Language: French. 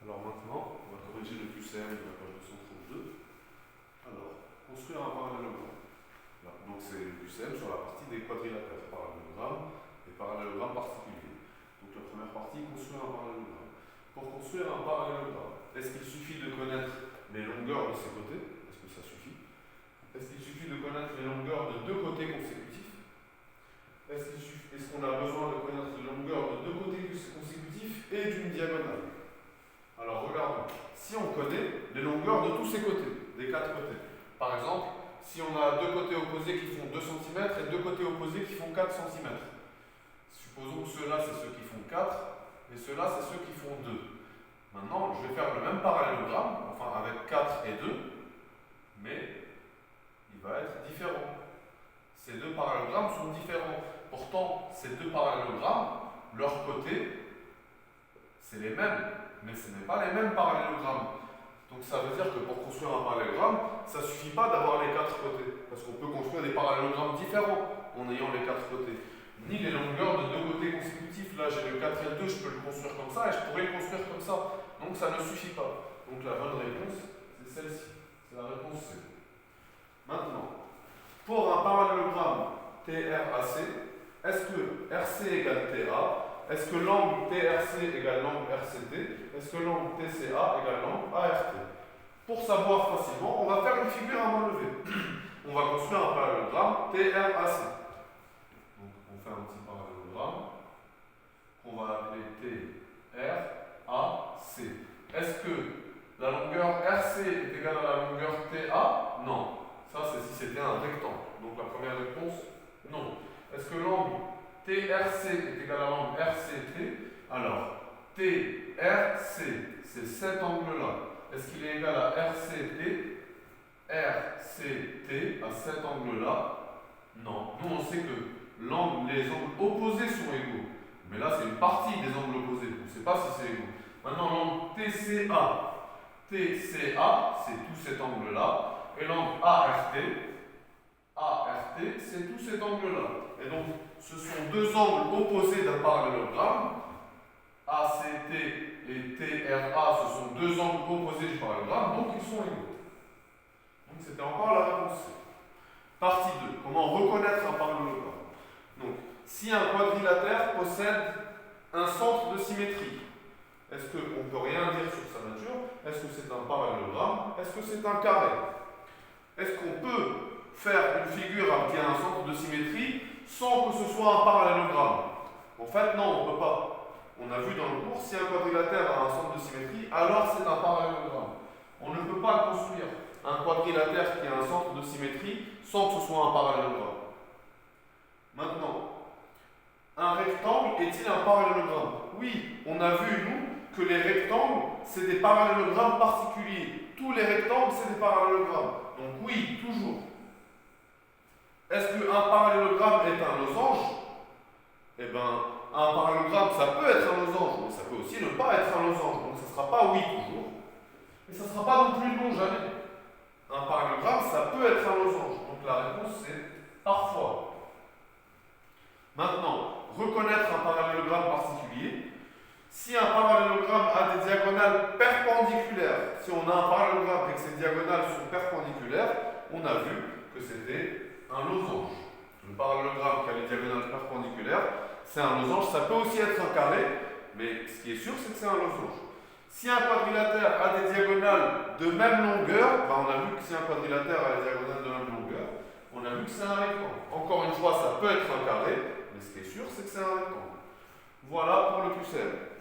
Alors maintenant, on va corriger le QCM de la page 232. Alors, construire un parallélogramme. Là, donc c'est le QCM sur la partie des quadrilatères, parallélogramme et parallélogramme particulier. Donc la première partie, construire un parallélogramme. Pour construire un parallélogramme, est-ce qu'il suffit de connaître les longueurs de ses côtés? Est-ce que ça suffit? Est-ce qu'il suffit de connaître les longueurs de deux côtés consécutifs? Est-ce qu'on a besoin de connaître les longueurs de deux côtés consécutifs et d'une diagonale? Alors regardons, si on connaît les longueurs de tous ces côtés, des quatre côtés, par exemple, si on a deux côtés opposés qui font 2 cm et deux côtés opposés qui font 4 cm, supposons que ceux-là c'est ceux qui font 4 et ceux-là c'est ceux qui font 2. Maintenant, je vais faire le même parallélogramme, enfin avec 4 et 2, mais il va être différent. Ces deux parallélogrammes sont différents. Pourtant, ces deux parallélogrammes, leurs côtés, c'est les mêmes, mais ce n'est pas les mêmes parallélogrammes. Donc ça veut dire que pour construire un parallélogramme, ça ne suffit pas d'avoir les quatre côtés, parce qu'on peut construire des parallélogrammes différents en ayant les quatre côtés. Ni les longueurs de deux côtés consécutifs. Là, j'ai le 4 et le 2, je peux le construire comme ça, et je pourrais le construire comme ça. Donc ça ne suffit pas. Donc la bonne réponse, c'est celle-ci. C'est la réponse C. Maintenant, pour un parallélogramme TRAC, est-ce que RC égale TA? Est-ce que l'angle TRC égale l'angle RCT? Est-ce que l'angle TCA égale l'angle ART? Pour savoir facilement, on va faire une figure à main levée. On va construire un parallélogramme TRAC. Donc on fait un petit parallélogramme qu'on va appeler TRAC. Est-ce que la longueur RC est égale à la longueur TA? Non. Ça, c'est si c'était un rectangle. Donc la première réponse, non. Est-ce que l'angle TRC est égal à l'angle RCT? Alors, TRC, c'est cet angle-là. Est-ce qu'il est égal à RCT? RCT, à cet angle-là? Non. Nous, on sait que les angles opposés sont égaux. Mais là, c'est une partie des angles opposés. On ne sait pas si c'est égaux. Maintenant, l'angle TCA. TCA, c'est tout cet angle-là. Et l'angle ART, c'est tout cet angle-là. Et donc, ce sont deux angles opposés d'un parallélogramme. ACT et TRA, ce sont deux angles opposés du parallélogramme, donc ils sont égaux. Donc, c'était encore la réponse C. Partie 2. Comment reconnaître un parallélogramme? Donc, si un quadrilatère possède un centre de symétrie, est-ce qu'on ne peut rien dire sur sa nature? Est-ce que c'est un parallélogramme? Est-ce que c'est un carré? Est-ce qu'on peut faire une figure qui a un centre de symétrie sans que ce soit un parallélogramme? En fait, non, on ne peut pas. On a vu dans le cours, si un quadrilatère a un centre de symétrie, alors c'est un parallélogramme. On ne peut pas construire un quadrilatère qui a un centre de symétrie sans que ce soit un parallélogramme. Maintenant, un rectangle est-il un parallélogramme? Oui, on a vu, nous, que les rectangles, c'est des parallélogrammes particuliers. Tous les rectangles, c'est des parallélogrammes. Donc oui, toujours. Est-ce qu'un parallélogramme est un losange? Eh bien, un parallélogramme, ça peut être un losange, mais ça peut aussi ne pas être un losange. Donc ça ne sera pas oui toujours. Et ça ne sera pas non plus non jamais. Un parallélogramme, ça peut être un losange. Donc la réponse, c'est parfois. Maintenant, reconnaître un parallélogramme particulier. Si un parallélogramme a des diagonales perpendiculaires, si on a un parallélogramme et que ces diagonales sont perpendiculaires, on a vu que c'était un losange. Le parallélogramme qui a les diagonales perpendiculaires, c'est un losange. Ça peut aussi être un carré, mais ce qui est sûr, c'est que c'est un losange. Si un quadrilatère a des diagonales de même longueur, on a vu que si un quadrilatère a des diagonales de même longueur, on a vu que c'est un rectangle. Encore une fois, ça peut être un carré, mais ce qui est sûr, c'est que c'est un rectangle. Voilà pour le QCM.